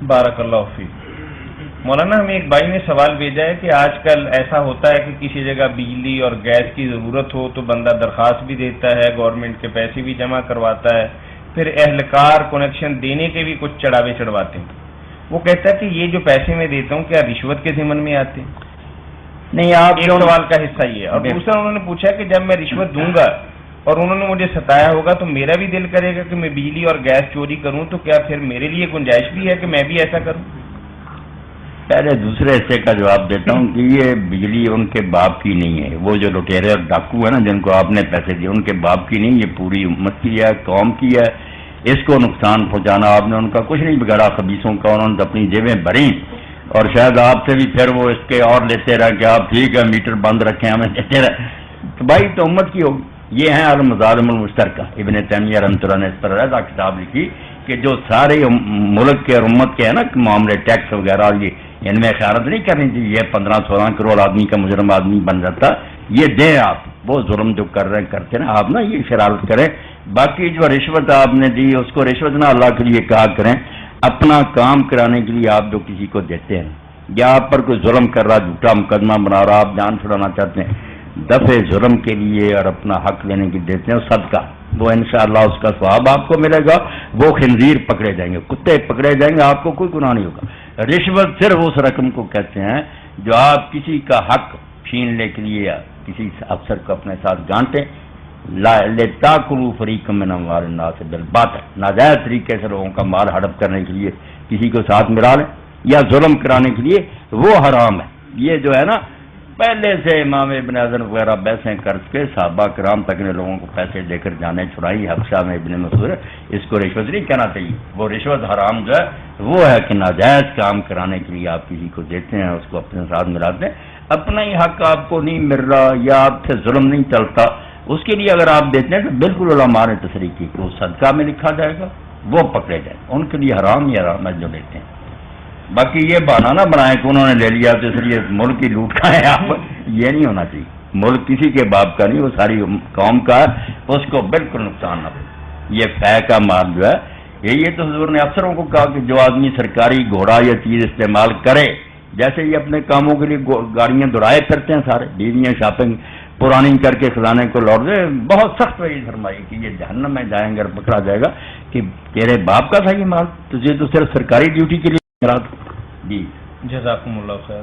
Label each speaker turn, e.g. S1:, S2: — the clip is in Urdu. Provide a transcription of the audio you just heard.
S1: بارک اللہ فیک۔ مولانا ہمیں ایک بھائی نے سوال بھیجا ہے کہ آج کل ایسا ہوتا ہے کہ کسی جگہ بجلی اور گیس کی ضرورت ہو تو بندہ درخواست بھی دیتا ہے، گورنمنٹ کے پیسے بھی جمع کرواتا ہے، پھر اہلکار کنیکشن دینے کے بھی کچھ چڑھاوے چڑھواتے ہیں۔ وہ کہتا ہے کہ یہ جو پیسے میں دیتا ہوں کیا رشوت کے ضمن میں آتے ہیں؟
S2: نہیں، آپ
S1: ایک سوال کا حصہ یہ ہے، اور دوسرا انہوں نے پوچھا کہ جب میں رشوت دوں گا اور انہوں نے مجھے ستایا ہوگا تو میرا بھی دل کرے گا کہ میں بجلی اور گیس چوری کروں، تو کیا پھر میرے لیے گنجائش بھی ہے کہ میں بھی ایسا کروں؟
S2: پہلے دوسرے حصے کا جواب دیتا ہوں کہ یہ بجلی ان کے باپ کی نہیں ہے، وہ جو لٹیرے اور ڈاکو ہیں نا جن کو آپ نے پیسے دیے، ان کے باپ کی نہیں، یہ پوری امت کی ہے، قوم کی ہے۔ اس کو نقصان پہنچانا، آپ نے ان کا کچھ نہیں بگاڑا، خبیثوں کا، انہوں نے اپنی جیبیں بھری، اور شاید آپ سے بھی پھر وہ اس کے اور لیتے رہے کہ آپ ٹھیک ہے میٹر بند رکھیں ہمیں دیتے رہے، تو بھائی تو امت کی ہوگی۔ یہ ہیں المظالم المشترکہ، ابن تیمیہ رحمۃ اللہ نے اس پر علیحدہ کتاب لکھی کہ جو سارے ملک کے اور امت کے ہیں نا معاملے، ٹیکس وغیرہ، یہ ان میں خیانت نہیں کرنی چاہیے۔ یہ 15-16 کروڑ آدمی کا مجرم آدمی بن جاتا، یہ دیں آپ، وہ ظلم جو کر رہے ہیں کرتے نا آپ نا، یہ شرارت کریں۔ باقی جو رشوت آپ نے دی اس کو رشوت نہ اللہ کے لیے کہا کریں، اپنا کام کرانے کے لیے آپ جو کسی کو دیتے ہیں یا آپ پر کوئی ظلم کر رہا، جھوٹا مقدمہ بنا رہا، آپ جان چھڑانا چاہتے ہیں، دفع ظلم کے لیے اور اپنا حق لینے کے دیتے ہیں صدقہ، وہ انشاءاللہ اس کا ثواب آپ کو ملے گا۔ وہ خنزیر پکڑے جائیں گے، کتے پکڑے جائیں گے، آپ کو کوئی گناہ نہیں ہوگا۔ رشوت صرف اس رقم کو کہتے ہیں جو آپ کسی کا حق چھیننے کے لیے یا کسی افسر کو اپنے ساتھ گانٹیں، لِتَأْكُلُوا فَرِيقًا مِّنْ أَمْوَالِ النَّاسِ بِالْبَاطِلِ، ناجائز طریقے سے لوگوں کا مال ہڑپ کرنے کے لیے کسی کو ساتھ ملا لیں یا ظلم کرانے کے لیے، وہ حرام ہے۔ یہ جو ہے نا پہلے سے امام ابن حزم وغیرہ بحثیں کر کے صحابہ کرام تک نے لوگوں کو پیسے دے کر جانے چھڑائی، حبشہ میں ابن مسعود، اس کو رشوت نہیں کہنا چاہیے۔ وہ رشوت حرام جو ہے وہ ہے کہ ناجائز کام کرانے کے لیے آپ کسی کو دیتے ہیں، اس کو اپنے ساتھ ملاتے ہیں، اپنا ہی حق آپ کو نہیں مل رہا یا آپ سے ظلم نہیں چلتا، اس کے لیے اگر آپ دیتے ہیں تو بالکل علماء نے تصریح کی کہ وہ صدقہ میں لکھا جائے گا، وہ پکڑے جائیں، ان کے لیے حرام ہی حرام ہے جو لیتے ہیں۔ باقی یہ بہانہ نہ بنائیں کہ انہوں نے لے لیا تو اس لیے ملک کی لوٹ کھائیں آپ، یہ نہیں ہونا چاہیے۔ ملک کسی کے باپ کا نہیں، وہ ساری قوم کا ہے، اس کو بالکل نقصان نہ ہو۔ یہ فے کا مال جو ہے یہ تو حضور نے افسروں کو کہا کہ جو آدمی سرکاری گھوڑا یا چیز استعمال کرے، جیسے یہ اپنے کاموں کے لیے گاڑیاں دورائے کرتے ہیں، سارے بیویاں شاپنگ پرانی کر کے خزانے کو لوٹ دے، بہت سخت وعید فرمائی کہ یہ جہنم میں جائیں گے اور پکڑا جائے گا کہ تیرے باپ کا تھا یہ مال، تجھے تو صرف سرکاری ڈیوٹی کے لیے جی۔
S1: جزاکم اللہ خیر۔